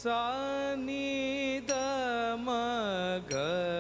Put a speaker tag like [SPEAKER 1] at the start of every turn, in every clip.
[SPEAKER 1] sa ni da ma ga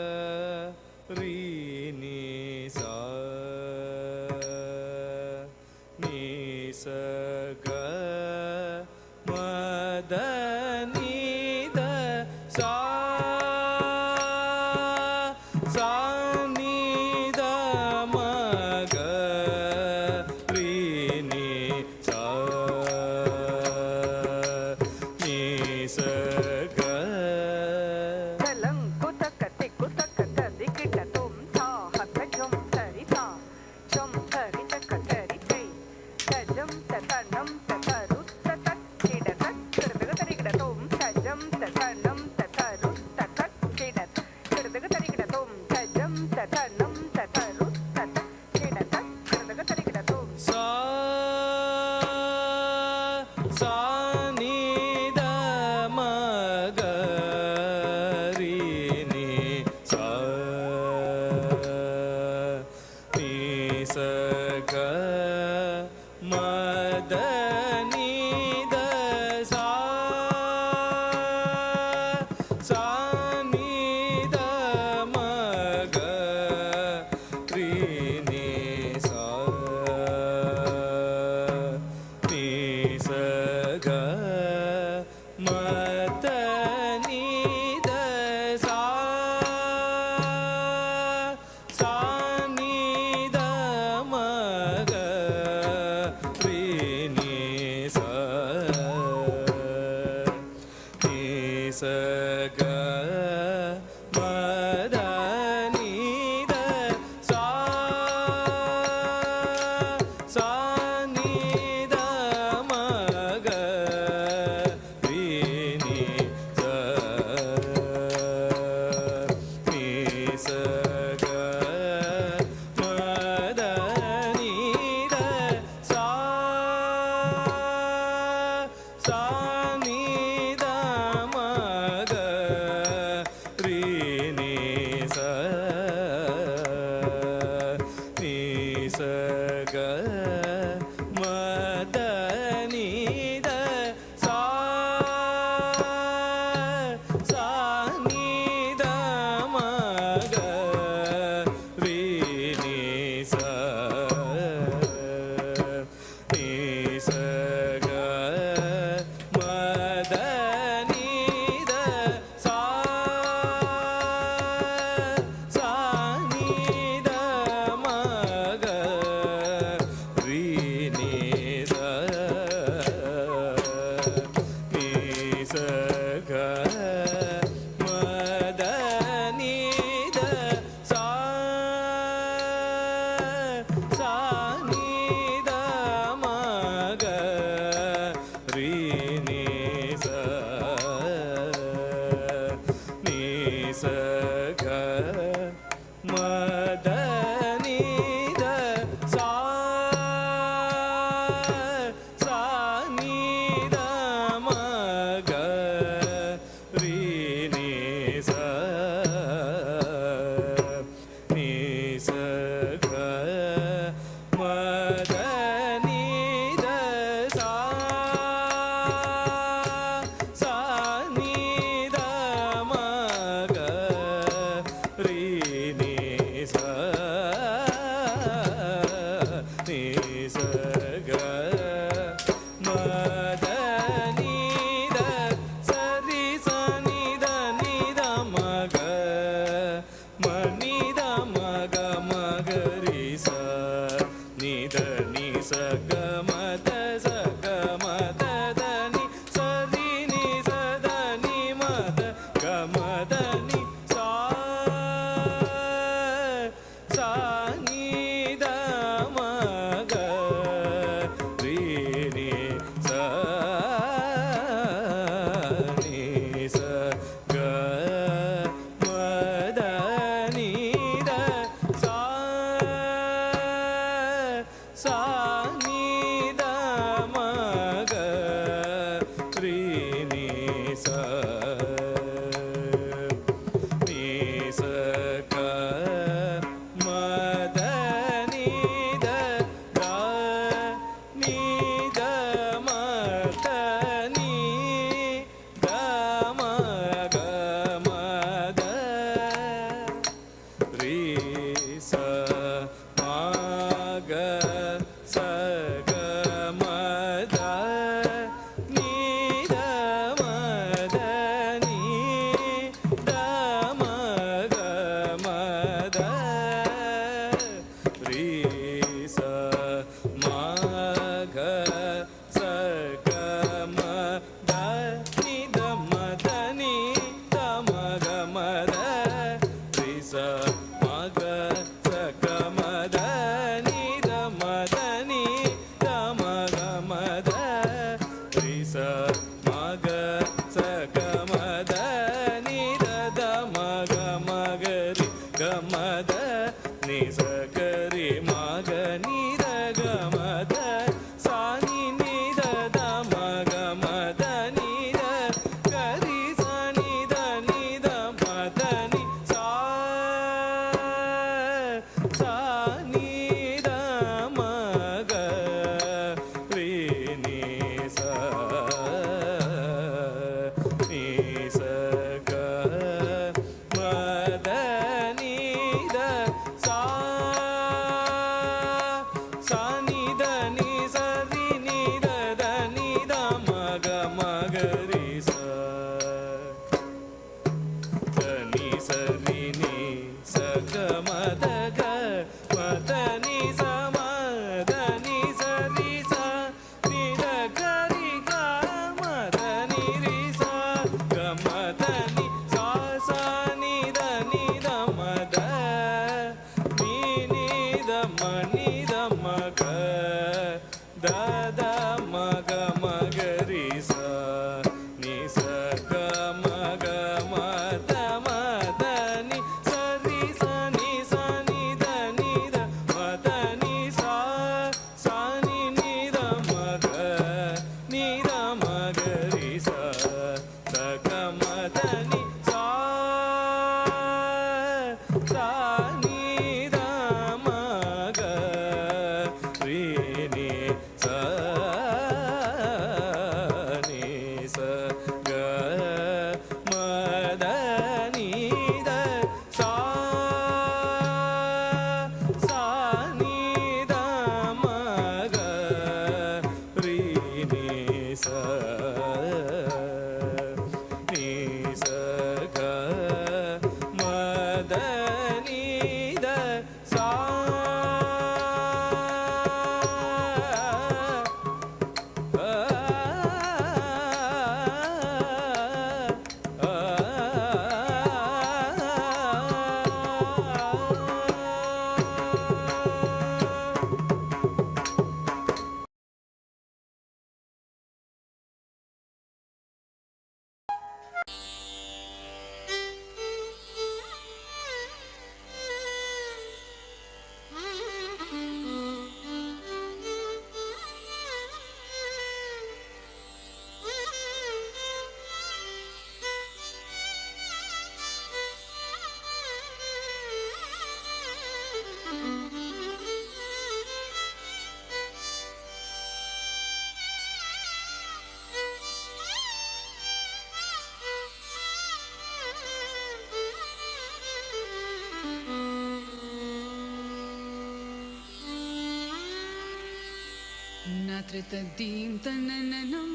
[SPEAKER 1] Natritadim tananam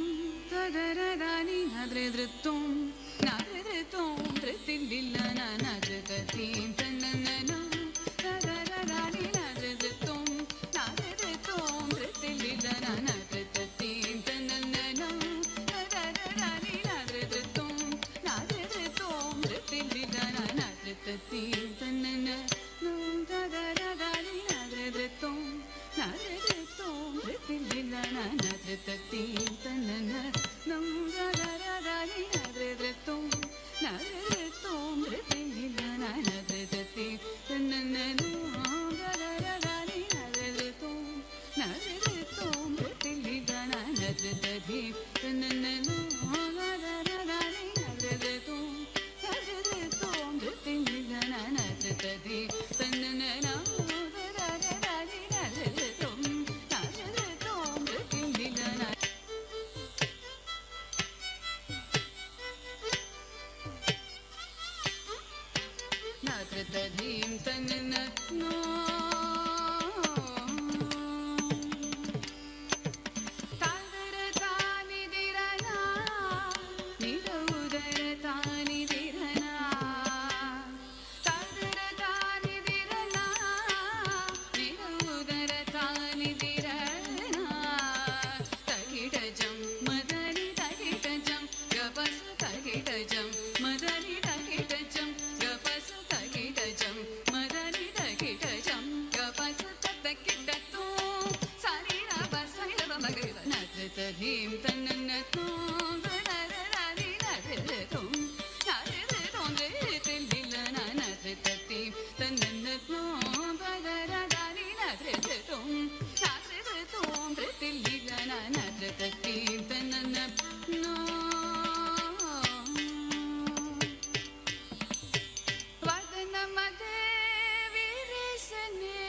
[SPEAKER 1] tadarani nadredritum nadredritum tritillana natritadim tananam tadarani nadredritum nadredritum tritillana natritadim tananam tadarani nadredritum nadredritum tritillana natritadim tananam tadarani nadredritum nadredritum tritillana natritadim tananam tadarani nadredritum nadredritum tritillana natritadim tananam tadarani nadredritum nadredritum tritillana natritadim tananam tadarani nadredritum nadredritum tritillana natritadim tananam tadarani nadredritum nadredritum tritillana धृतधीं तन्नन्नत्वं तदररानि नधृतं नाधृतं धृतिल्लिलनन धृततीं तन्नन्नत्वं तदररानि नधृतं नाधृतं धृतिल्लिलनन धृततीं तन्नन्नत्वं वदनमदे विरसने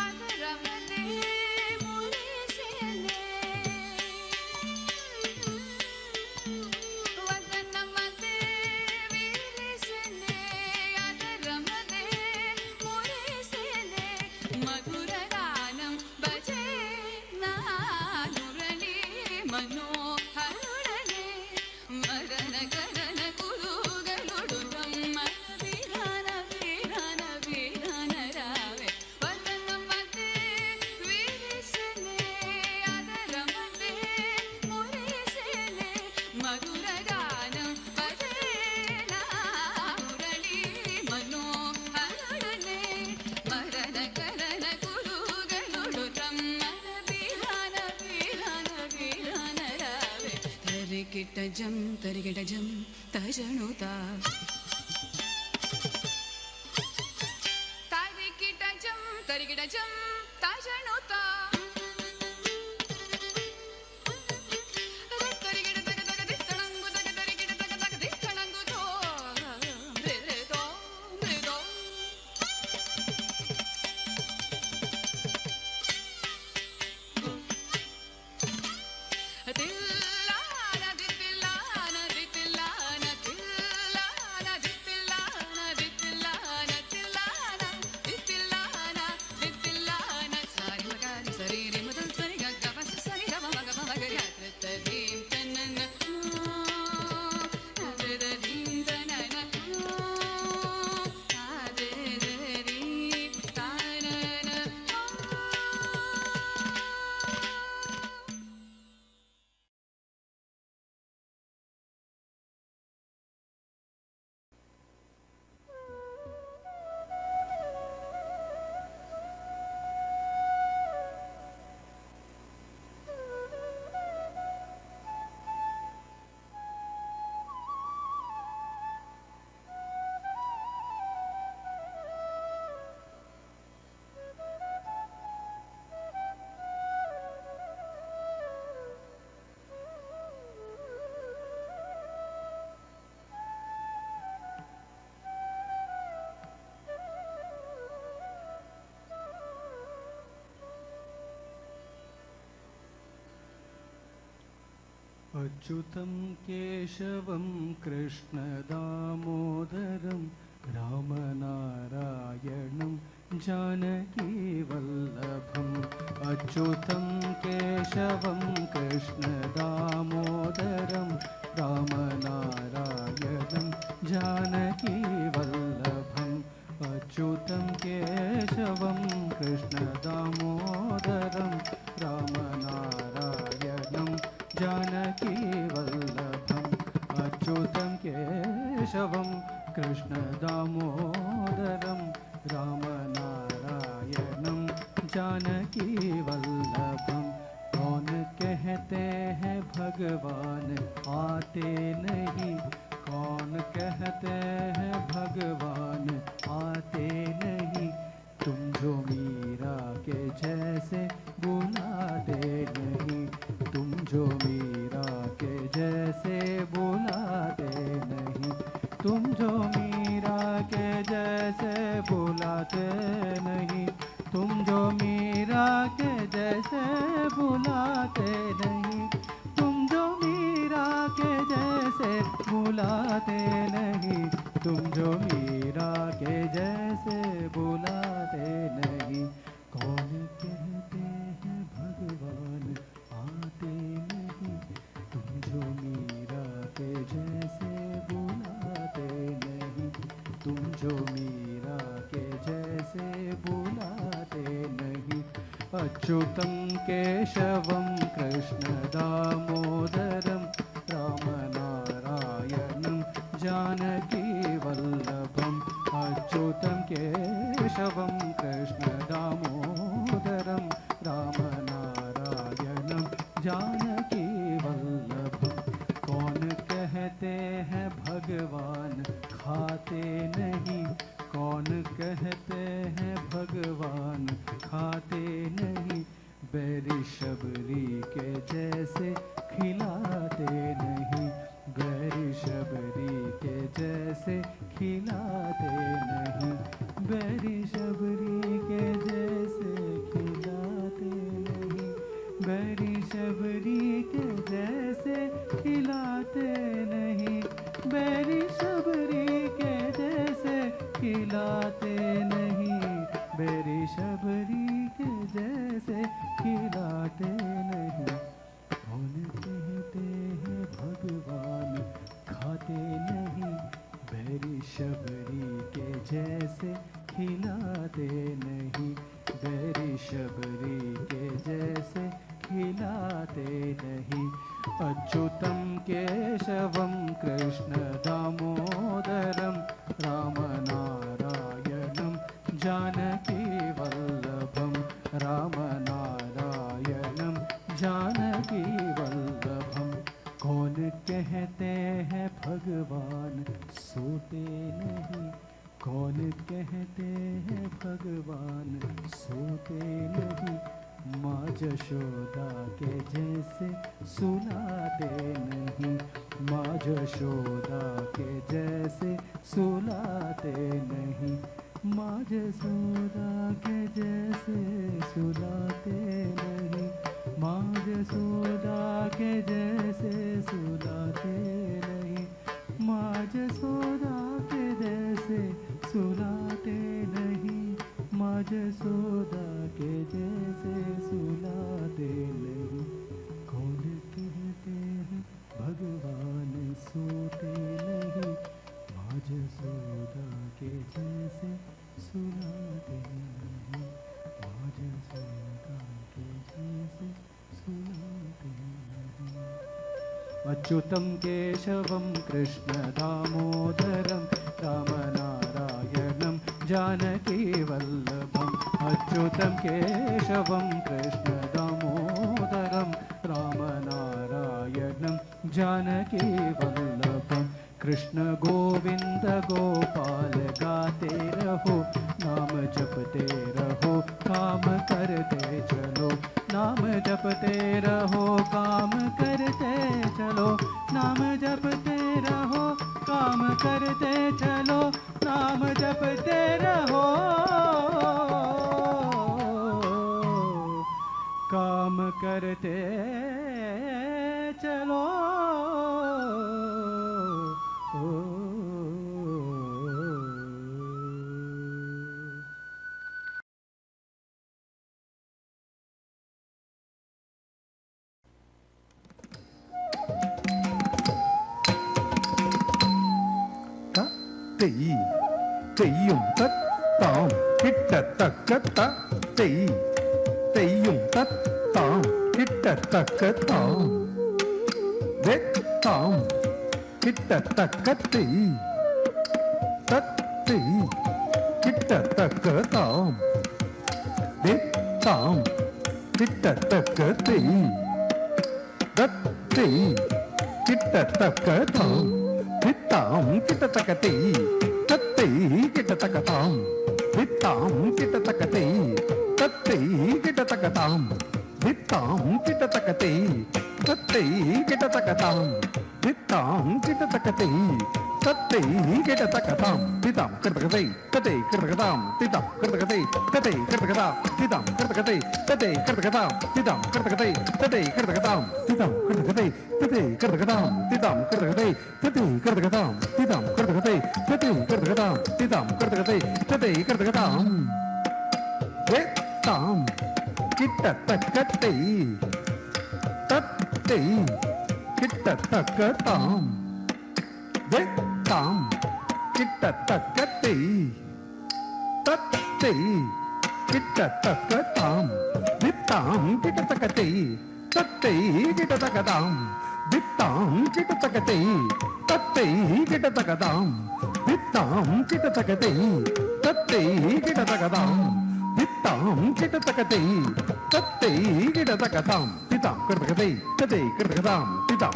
[SPEAKER 1] अदरमदे मुरिसने वदनमदे विरसने अदरमदे मुरिसने मधुरगानं भजे नानुरणे मनोहरुडने मरण करण कुरुगलुडु ब्रह्मण वीरान वीरान वीरान रावे वदन मते विरिसने other मते मुरिसने मधुर गानं भजेना मुरली मनोहरुडने मरण करण कुरुगलुडु ब्रह्मण वीरान वीरान वीरान रावे तरिकिटजं तजणुता तरिकिटजं तजणुता
[SPEAKER 2] अच्युतं केशवं कृष्णदामोदरं रामनारायणं जानकीवल्लभम् अच्युतं केशवं कृष्णदामोदरं रामनारायणं जानकीवल्लभम् अच्युतं केशवं कृष्णदामोदरं रामनारायणं जानकीवल्लभम् अच्युतं केशवं कृष्णदामोदरं रामनारायणं जानकीवल्लभम् कौन कहते हैं भगवान आते नहीं, कौन कहते हैं भगवान आते नहीं, तुम जो मीरा के जैसे बुलाते नहीं, तुम जो मीरा के जैसे बुलाते नहीं, तुम जो मीरा के जैसे बुलाते नहीं, तुम जो मीरा के जैसे बुलाते नहीं, तुम जो मीरा के जैसे बुलाते नहीं, तुम जो मीरा के जैसे बुलाते नहीं। कौन कहते हैं भगवान आते नहीं, तुम जो मीरा के जैसे बुलाते नहीं, तुम जो मीरा के जैसे बुलाते नहीं। अच्युतं केशवं कृष्णदामोदरं रामनारायणं जानकीवल्लभम् अच्युतं केशवं कृष्णदामोदरं खिलाते नहीं, बैरी शबरी के जैसे खिलाते नहीं, बैरी शबरी के जैसे खिलाते नहीं, बैरी शबरी के जैसे खिलाते नहीं, बैरी शबरी के जैसे खिलाते नहीं, बैरी शबरी के जैसे खिलाते नहीं, बैरी शबरी के जैसे खिलाते नहीं। कौन कहते हैं भगवान खाते नहीं, बैरी शबरी के जैसे खिलाते नहीं, बैरी शबरी के जैसे खिलाते नहीं। अच्युतं केशवं कृष्ण दामोदरं रामनारायणं जानकी वल्लभं, रामनारायणं जानकी वल्लभं। कौन कहते हैं भगवान सोते नहीं, कौन कहते हैं भगवान सोते नहीं, माँ जशोदा के जैसे सुलाते नहीं, माँ जशोदा के जैसे सुलाते नहीं, माँ जशोदा के जैसे सुलाते नहीं, माँ जशोदा के जैसे सुलाते नहीं, माँ जशोदा के जैसे सुलाते नहीं, माँ जसोदा के जैसे सुलाते नहीं। कौन कहते हैं भगवान सोते नहीं, माँ जसोदा के जैसे सुलाते नहीं, माँ जसोदा के जैसे सुलाते नहीं। अच्युतं केशवं कृष्ण दामोदरं रामनारायणं जानकी वल्लभं, अच्युतं केशवं कृष्ण दामोदरं रामनारायणं जानकी वल्लभं। कृष्ण गोविंद गोपाल गाते रहो, नाम जपते रहो, काम करते चलो, नाम जपते रहो, काम करते चलो, नाम जपते रहो, काम करते चलो, नाम जपते रहो, काम करते चलो।
[SPEAKER 3] தெய்யும் தத் தாம் கிட்டத்தக்க தெய்யும் தத் தாம் கிட்டத்தக்க தாம் வெத்தாம் கிட்டத்தக்க தத் கிட்டத்தக்க தாம் வெத்தாம் கிட்டத்தக்க தத் கிட்டத்தக்க தாம் வித்தாம் கிட்டத்தக்க தத்தை கிட்டத்தக்கதாம் வித்தாம் கிட்டத்தக்கதை தத்தை கிட்டத்தக்கதாம் வித்தாம் கிட்டத்தக்கதை தத்தை கிட்டத்தக்கதாம் வித்தாம் கிட்டத்தக்கதை தத்தை கிட்டத்தக்கதாம் விதாம் கிட்டத்தக்கதை தத்தை கிட்டத்தக்கதாம் விதாம் கிட்டத்தக்கதை தத்தை கிட்டத்தக்கதாம் விதாம் கிட்டத்தக்கதை தத்தை கிட்டத்தக்கதாம் விதாம் கிட்டத்தக்கதை தத்தை கிட்டத்தக்கதாம் விதாம் கிட்டத்தக்கதை தத்தை கிட்டத்தக்கதாம் விதாம் கிட்டத்தக்கதை தத்தை கிட்டத்தக்கதாம் விதாம் கிட்டத்தக்கதை தத்தை கிட்டத்தக்கதாம் விதாம் கிட்டத்தக்கதை தத்தை கிட்டத்தக்கதாம் வேத்தாம் கிட்டத்தக்கதை தத்தை கிட்டத்தக்கதாம் வேத்தாம் கிட்டத்தக்கதை தத்தை கிட்டத்தக்கதாம் வித்தாம் கிட்டத்தக்கதை தத்தை கிட்டத்தக்கதாம் வித்தாம் கிட்டத்தக்கதை தத்தை கிட்டத்தக்கதாம் வித்தாம் கிட்டத்தக்கதை தத்தை கிட்டத்தக்கதாம் வித்தாம் கிட்டத்தக்கதை தத்தை கிட்டத்தக்கதாம் விதாம் கிட்டத்தக்கதை தத்தை கிட்டத்தக்கதாம் விதாம் கிட்டத்தக்கதை தத்தை கிட்டத்தக்கதாம் விதாம்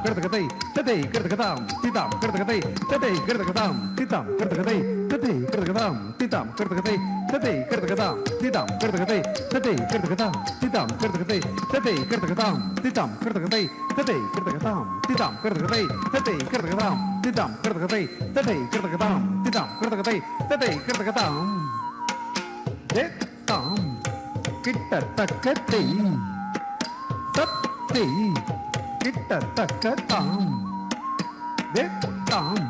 [SPEAKER 3] கிட்டத்தக்கதை தத்தை கிட்டத்தக்கதாம் விதாம் கிட்டத்தக்கதை தத்தை கிட்டத்தக்கதாம் விதாம் கிட்டத்தக்கதை தத்தை கிட்டத்தக்கதாம் விதாம் கிட்டத்தக்கதை ததை கிருதகதாம் திதாம் கிருதகதை ததை கிருதகதாம் திதாம் கிருதகதை ததை கிருதகதாம் திதாம் கிருதகதை ததை கிருதகதாம் திதாம் கிருதகதை ததை கிருதகதாம் திதாம் கிருதகதை ததை கிருதகதாம் திதாம் கிருதகதை ததை கிருதகதாம் தாம் கிட்டத்தக்கத்தை தத்தை கிட்டத்தக்கதாம் தாம்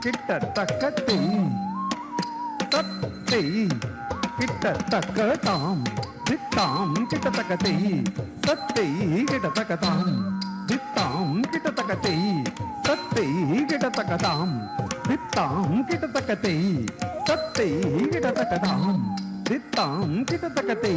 [SPEAKER 3] கிட்டத்தக்கத்தை தத்தை கிட்டத்தக்கதாம் தித்தாம் கிட்டத்தக்கத்தை தத்தை கிட்டத்தக்கதாம் தித்தாம் கிட்டத்தக்கத்தை தத்தை கிட்டத்தக்கதாம் தித்தாம் கிட்டத்தக்கத்தை தத்தை கிட்டத்தக்கதாம் தித்தாம் கிட்டத்தக்கத்தை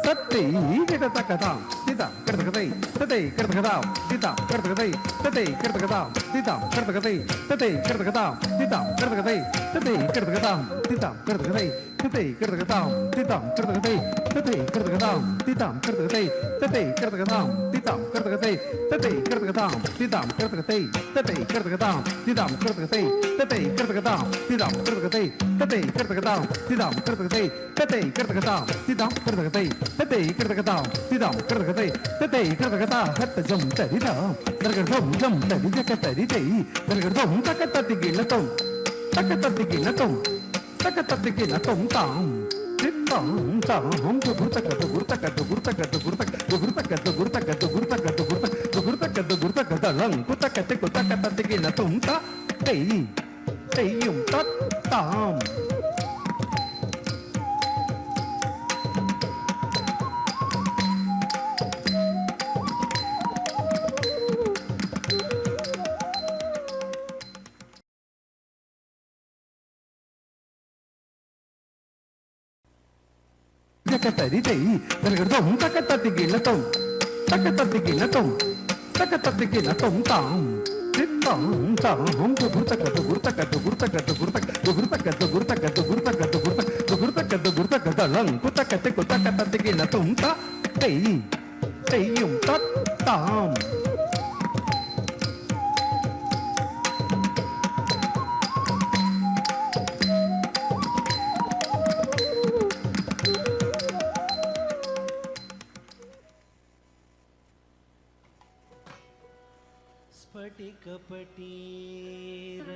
[SPEAKER 3] தத்தை கிட்டத்தக்கதாம் திதாம் கிட்டத்தக்கதை ததை கிட்டத்தக்கதாம் திதாம் கிட்டத்தக்கதை ததை கிட்டத்தக்கதாம் திதாம் கிட்டத்தக்கதை ததை கிட்டத்தக்கதாம் திதாம் கிட்டத்தக்கதை ததை கிட்டத்தக்கதாம் திதாம் கிட்டத்தக்கதை ததை கிட்டத்தக்கதாம் திதாம் கிட்டத்தக்கதை ததை கிட்டத்தக்கதாம் திதாம் கிட்டத்தக்கதை ததை கிட்டத்தக்கதாம் திதாம் கிட்டத்தக்கதை ததை கிட்டத்தக்கதாம் திதாம் கிட்டத்தக்கதை ததை கிட்டத்தக்கதாம் திதாம் கிட்டத்தக்கதை ததை கிட்டத்தக்கதாம் திதாம் கிட்டத்தக்கதை ததை கிட்டத்தக்கதாம் திதாம் கிட்டத்தக்கதை ததை கிட்டத்தக்கதாம் திதாம் கிட்டத்தக்கதை ததை கிட்டத்தக்கதாம் திதாம் கிட்டத்தக்கதை ததை கிட்டத்தக்கதா ஹத்தஜம் தரிதாம் தர்கதம் ஜம் தரிஜக தரிதை தர்கதம் தக்கத்தத்திகிலதம் தக்கத்தத்திகிலதம் தக்கத்தத்திகிலதம் தாம் தித்தாம் தாம் குர்தகது குர்தகது குர்தகது குர்தகது குர்தகது குர்தகது குர்தகது குர்தகது குர்தகது குர்தகது லங் குர்தகது குர்தகத்தத்திகிலதம் தா தை தையும் தத்தாம் தரிதை தர்கதம் தக்கத்தத்திகிலதம் தக்கத்தத்திகிலதம் தக்கத்தத்திகிலதம் தாம் தித்தாம் தாம் குர்தகது குர்தகது குர்தகது குர்தகது குர்தகது குர்தகது குர்தகது குர்தகது குர்தகது குர்தகது லங் குர்தகது குர்தகத்தத்திகிலதம் தா தை தையும் தத்தாம்
[SPEAKER 4] स्फटिकपटीर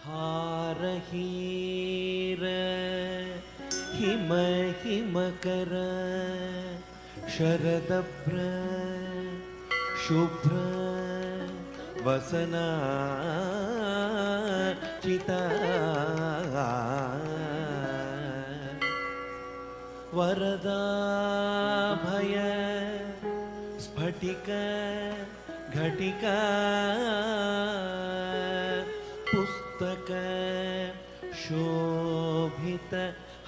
[SPEAKER 4] हारहीर हिम हिमकर शरदभ्र शुभ्र वसनाचिता वरदाभय स्फटिक घटिका पुस्तक शोभित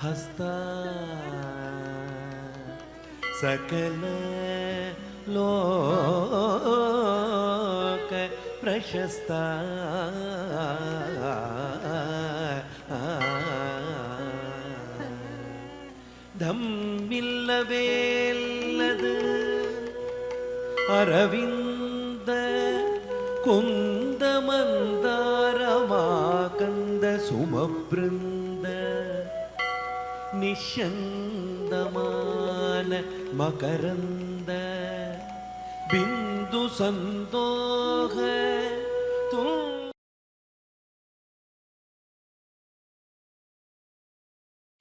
[SPEAKER 4] हस्ता सकल लोक प्रशस्ता धम्मिल्लवेल्लदु अरविंद कुन्दमन्दारमाकन्द सुमबृन्द निश्यन्दमान मकरन्द बिन्दु सन्दोह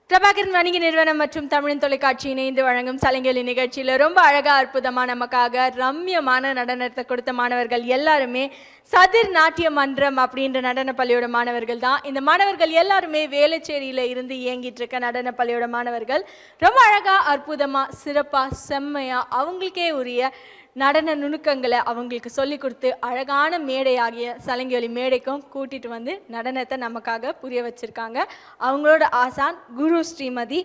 [SPEAKER 5] பிரபாகரன் வணிக நிறுவனம் மற்றும் தமிழின் தொலைக்காட்சி இணைந்து வழங்கும் சலங்கொலி நிகழ்ச்சியில் ரொம்ப அழகா அற்புதமா நமக்காக ரம்யமான நடனத்தை கொடுத்த மாணவர்கள் எல்லாருமே சதிர் நாட்டிய மன்றம் அப்படின்ற நடன பள்ளியோட மாணவர்கள் தான். இந்த மாணவர்கள் எல்லாருமே வேளச்சேரியில இருந்து இயங்கிட்டு இருக்க நடன பள்ளியோட மாணவர்கள் ரொம்ப அழகா அற்புதமா சிறப்பா செம்மையா அவங்களுக்கே உரிய நடன நுணுக்கங்களை அவங்களுக்கு சொல்லி கொடுத்து அழகான மேடையாகிய சலங்கொலி மேடைக்கும் கூட்டிட்டு வந்து நடனத்தை நமக்காக புரிய வச்சிருக்காங்க. அவங்களோட ஆசான் குரு ஸ்ரீமதி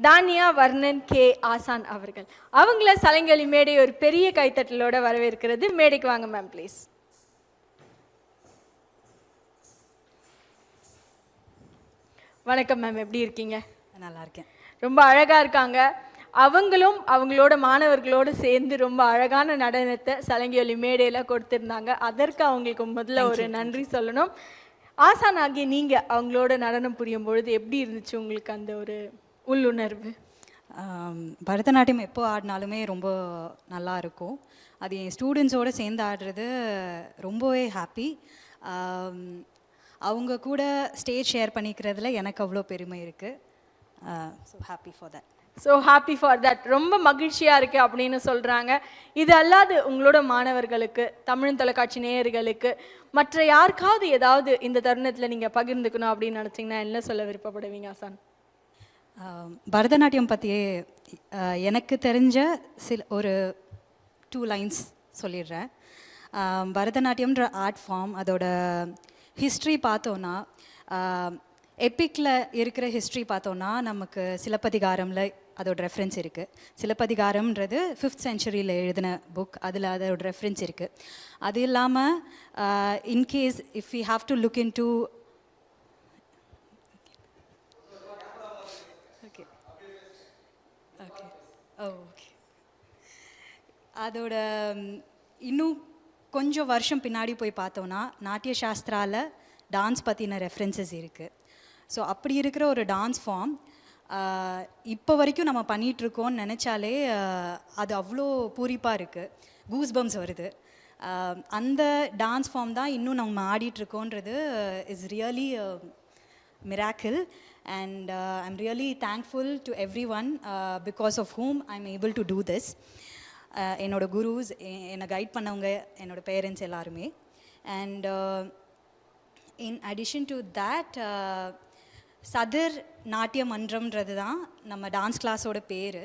[SPEAKER 5] தானியா வர்ணன் கே ஆசான் அவர்கள். அவங்கள சலங்கொலி மேடை ஒரு பெரிய கைத்தட்டலோட வரவேற்கிறது. மேடைக்கு வாங்க மேம் ப்ளீஸ். வணக்கம் மேம், எப்படி இருக்கீங்க?
[SPEAKER 6] நல்லா இருக்கேன்.
[SPEAKER 5] ரொம்ப அழகா இருக்காங்க. அவங்களும் அவங்களோட மாணவர்களோடு சேர்ந்து ரொம்ப அழகான நடனத்தை சலங்கொலி மேடையில் கொடுத்துருந்தாங்க. அதற்கு அவங்களுக்கு முதல்ல ஒரு நன்றி சொல்லணும். ஆசானாகிய நீங்க அவங்களோட நடனம் புரியும் பொழுது எப்படி இருந்துச்சு உங்களுக்கு அந்த ஒரு உள்ளுணர்வு?
[SPEAKER 6] பரதநாட்டியம் எப்போ ஆடினாலுமே ரொம்ப நல்லா இருக்கும். அது என் ஸ்டூடெண்ட்ஸோடு சேர்ந்து ஆடுறது ரொம்பவே ஹாப்பி. அவங்க கூட ஸ்டேஜ் ஷேர் பண்ணிக்கிறதுல எனக்கு அவ்வளோ பெருமை இருக்குது. So happy for that.
[SPEAKER 5] So happy for that. ரொம்ப மகிழ்ச்சியாக இருக்குது அப்படின்னு சொல்கிறாங்க. இது அல்லாது உங்களோட மாணவர்களுக்கு, தமிழ் தொலைக்காட்சி நேயர்களுக்கு, மற்ற யாருக்காவது ஏதாவது இந்த தருணத்தில் நீங்கள் பகிர்ந்துக்கணும் அப்படின்னு நினச்சிங்கன்னா என்ன சொல்ல விருப்பப்படுவீங்க ஆசான்?
[SPEAKER 6] பரதநாட்டியம் பற்றியே எனக்கு தெரிஞ்ச ஒரு 2 லைன்ஸ் சொல்லிடுறேன். பரதநாட்டியம்ன்ற ஆர்ட் ஃபார்ம், அதோட ஹிஸ்ட்ரி பார்த்தோன்னா, எப்பிக்கில் இருக்கிற ஹிஸ்ட்ரி பார்த்தோன்னா நமக்கு சிலப்பதிகாரமில் அதோட ரெஃபரன்ஸ் இருக்குது. சிலப்பதிகாரம்ன்றது 5th centuryயில் எழுதின புக், அதில் அதோட ரெஃபரன்ஸ் இருக்குது. அது இல்லாமல் in case if you have to look in to okay அதோட இன்னும் கொஞ்சம் வருஷம் பின்னாடி போய் பார்த்தோன்னா நாட்டிய சாஸ்திராவில் டான்ஸ் பற்றின ரெஃபரன்சஸ் இருக்குது. ஸோ அப்படி இருக்கிற ஒரு டான்ஸ் ஃபார்ம் இப்போ வரைக்கும் நம்ம பண்ணிகிட்ருக்கோன்னு நினச்சாலே அது அவ்வளோ பூரிப்பாக இருக்குது, கூஸ் பம்ஸ் வருது. அந்த டான்ஸ் ஃபார்ம் தான் இன்னும் நம்ம ஆடிட்டுருக்கோன்றது is really miracle. And I'm really thankful to every one because of whom I am able to do this. என்னோட குருஸ், என்னை கைட் பண்ணவங்க, என்னோடய பேரண்ட்ஸ் எல்லாருமே. And in addition to that, Sadir Natya மன்றம்ன்றது தான் நம்ம டான்ஸ் கிளாஸோட பேர்.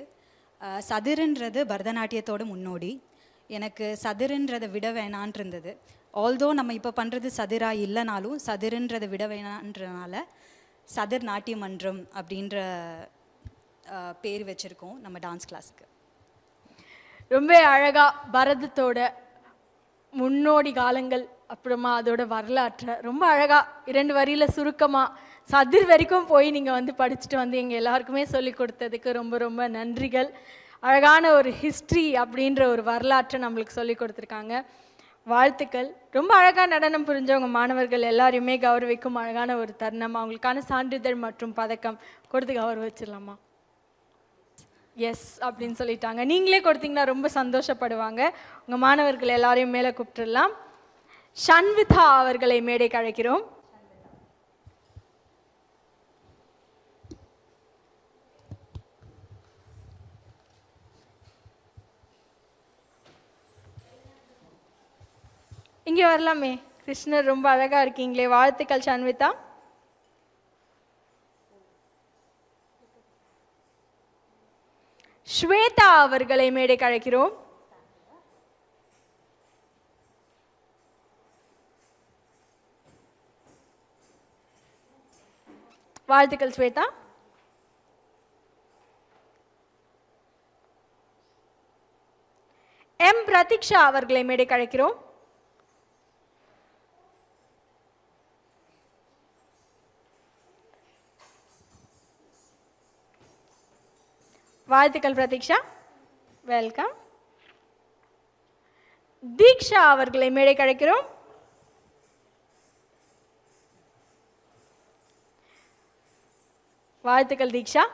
[SPEAKER 6] சதிர்ன்றது பரதநாட்டியத்தோட முன்னோடி. எனக்கு சதிர்ன்றதை விட வேணான் இருந்தது. ஆல்தோ நம்ம இப்போ பண்ணுறது சதிராக இல்லைனாலும் சதிர்ன்றதை விட வேணான்றனால சதிர் நாட்டிய மன்றம் அப்படின்ற பேர் வச்சுருக்கோம் நம்ம டான்ஸ் கிளாஸ்க்கு.
[SPEAKER 5] ரொம்ப அழகாக பரதத்தோட முன்னோடி காலங்கள், அப்புறமா அதோட வரலாற்றை ரொம்ப அழகாக 2 வரியில் சுருக்கமாக சதிர் வரைக்கும் போய் நீங்கள் வந்து படிச்சுட்டு வந்து எங்கள் எல்லாருக்குமே சொல்லி கொடுத்ததுக்கு ரொம்ப ரொம்ப நன்றிகள். அழகான ஒரு ஹிஸ்ட்ரி அப்படின்ற ஒரு வரலாற்றை நம்மளுக்கு சொல்லி கொடுத்துருக்காங்க. வாழ்த்துக்கள். ரொம்ப அழகாக நடனம் புரிஞ்சவங்க மாணவர்கள் எல்லாரையுமே கௌரவிக்கும் அழகான ஒரு தருணம். அவங்களுக்கான சான்றிதழ் மற்றும் பதக்கம் கொடுத்து கௌரவிச்சிடலாமா? எஸ் அப்படின்னு சொல்லிட்டாங்க. நீங்களே கொடுத்தீங்கன்னா ரொம்ப சந்தோஷப்படுவாங்க. உங்கள் மாணவர்கள் எல்லாரையும் மேலே கூப்பிட்டுடலாம். ஷன்விதா அவர்களை மேடைக்கு அழைக்கிறோம். இங்கே வரலாமே. கிருஷ்ணர், ரொம்ப அழகா இருக்கீங்களே. வாழ்த்துக்கள் ஷன்விதா. ஸ்வேதா அவர்களை மேடைக்கு அழைக்கிறோம். வாழ்த்துக்கள் ஸ்வேதா. எம் பிரதீக்ஷா அவர்களை மேடைக்கு அழைக்கிறோம். வாழ்த்துக்கள் பிரதீக்ஷா, வெல்கம். தீக்ஷா அவர்களை மேடைக்கு அழைக்கிறோம். வாழ்த்துக்கள் தீக்ஷா.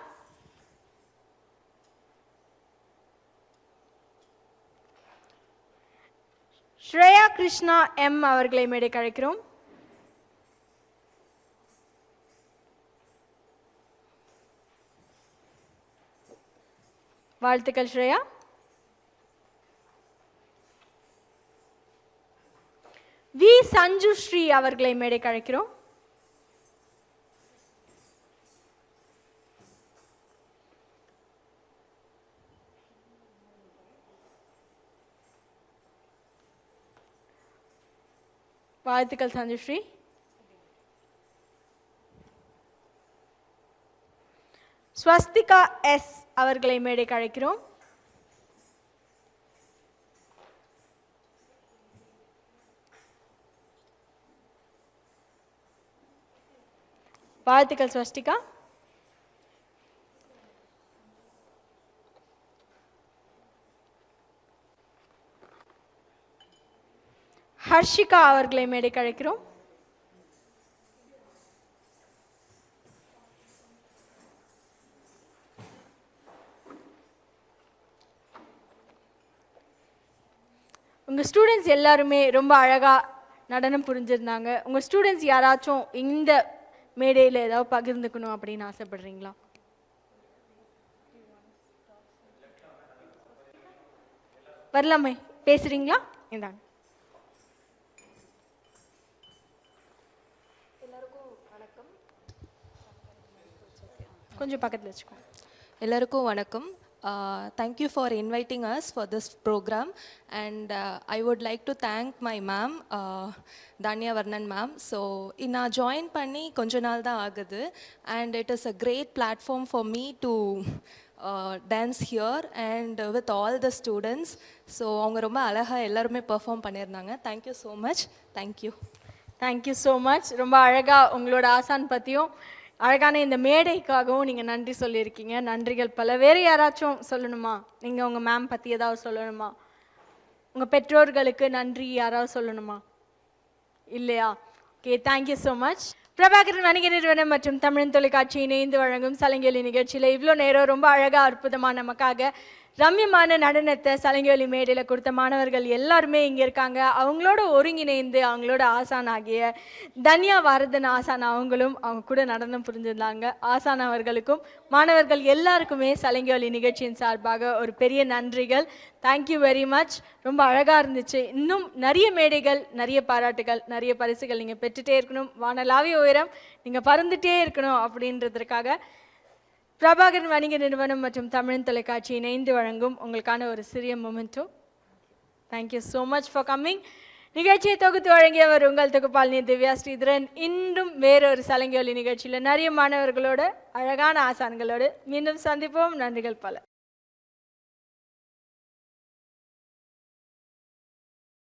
[SPEAKER 5] ஸ்ரேயா கிருஷ்ணா எம் அவர்களை மேடைக்கு அழைக்கிறோம். வாழ்த்துக்கள் ஸ்ரேயா. வி சஞ்சு ஸ்ரீ அவர்களை மேடைக்கு அழைக்கிறோம். வாழ்த்துக்கள் சஞ்சுஸ்ரீ. ஸ்வஸ்திகா எஸ் அவர்களை மேடைக்கு அழைக்கிறோம். வாழ்த்துக்கள் ஸ்வஸ்திகா. ஹர்ஷிகா அவர்களை மேடைக்கு அழைக்கிறோம். உங்கள் ஸ்டூடெண்ட்ஸ் எல்லாருமே ரொம்ப அழகாக நடனம் புரிஞ்சிருந்தாங்க. உங்கள் ஸ்டூடெண்ட்ஸ் யாராச்சும் இந்த மேடையில் ஏதாவது பகிர்ந்துக்கணும் அப்படின்னு ஆசைப்படுறீங்களா? வரலாமே, பேசுகிறீங்களா? இந்தாங்க. கொஞ்சம் பக்கத்தில் வச்சுக்கோங்க.
[SPEAKER 7] எல்லாருக்கும் வணக்கம். Thank you for inviting us for this program, and I would like to thank my ma'am, Danya Varnan ma'am. So நான் join பண்ணி கொஞ்ச நாள் தான் ஆகுது, and it is a great platform for me to dance here and with all the students. So அவங்க ரொம்ப அழகாக எல்லாருமே பெர்ஃபார்ம் பண்ணியிருந்தாங்க. Thank you so much. Thank you.
[SPEAKER 5] Thank you so much. ரொம்ப அழகாக உங்களோட ஆசான் பற்றியும் அழகான இந்த மேடைக்காகவும் நீங்கள் நன்றி சொல்லியிருக்கீங்க. நன்றிகள் பல. வேறு யாராச்சும் சொல்லணுமா? நீங்கள் உங்கள் மேம் பற்றி ஏதாவது சொல்லணுமா? உங்கள் பெற்றோர்களுக்கு நன்றி யாராவது சொல்லணுமா? இல்லையா? Okay, thank you so much. Prabhakaran வணிக நிறுவனம் மற்றும் தமிழ் தொலைக்காட்சி இணைந்து வழங்கும் சலங்கொலி நிகழ்ச்சியில் இவ்வளோ நேரம் ரொம்ப அழகாக அற்புதமாக நமக்காக ரம்யமான நடனத்தை சலங்கொலி மேடையில் கொடுத்த மாணவர்கள் எல்லாருமே இங்கே இருக்காங்க. அவங்களோட ஒருங்கிணைந்து அவங்களோட ஆசான் ஆகிய தன்யா வரதன் ஆசான் அவங்களும் அவங்க கூட நடனம் புரிஞ்சிருந்தாங்க. ஆசான் அவர்களுக்கும் மாணவர்கள் எல்லாருக்குமே சலங்கொலி நிகழ்ச்சியின் சார்பாக ஒரு பெரிய நன்றிகள். Thank you very much. ரொம்ப அழகாக இருந்துச்சு. இன்னும் நிறைய மேடைகள், நிறைய பாராட்டுகள், நிறைய பரிசுகள் நீங்கள் பெற்றுட்டே இருக்கணும். வானலாவிய உயரம் நீங்கள் பறந்துட்டே இருக்கணும் அப்படின்றதுக்காக பிரபாகரன் வணிக நிறுவனம் மற்றும் தமிழ் தொலைக்காட்சி இணைந்து வழங்கும் உங்களுக்கான ஒரு சிறிய memento. Thank you so much for coming. நிகழ்ச்சியை தொகுத்து வழங்கியவர் உங்கள் தொகுப்பாளினி திவ்யா ஸ்ரீதரன். இன்னும் வேறொரு சலங்கொலி நிகழ்ச்சியில் நிறைய மாணவர்களோட அழகான ஆசான்களோடு மீண்டும் சந்திப்போம். நன்றிகள் பல.